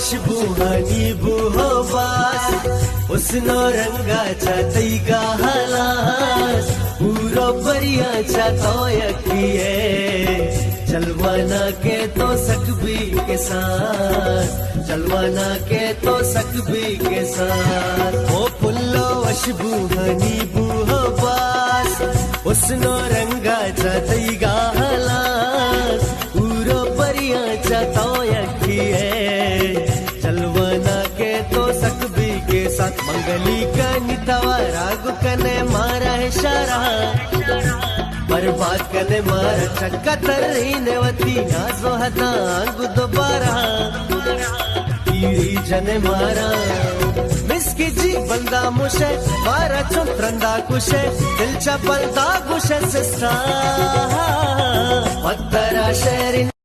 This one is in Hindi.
अशबुहानी बुहोबास उसनो रंगाच्या तैगा हालास पूरो बरियाच्या तोयकिये जलवाना के तो सकबी के साथ जलवाना के तो सकबी के साथ ओ पुल्लो अशबुहानी बुहोबास उसनो रंगाच्या तैगा हालास पूरो बरियाच्या तोयकिये जलवाना के तो सकबी के साथ मंगली का नितवा राग कने मारा है शारा बर्बाद कने मारा चक्का तर्री नेवती नाजो हदांग दोबारा कीरी जने मारा मिसकी जी बंदा मुशे मारा चुत्रंदा कुशे दिल चा बंदा कुशे सिस्ता पत्तरा शेरी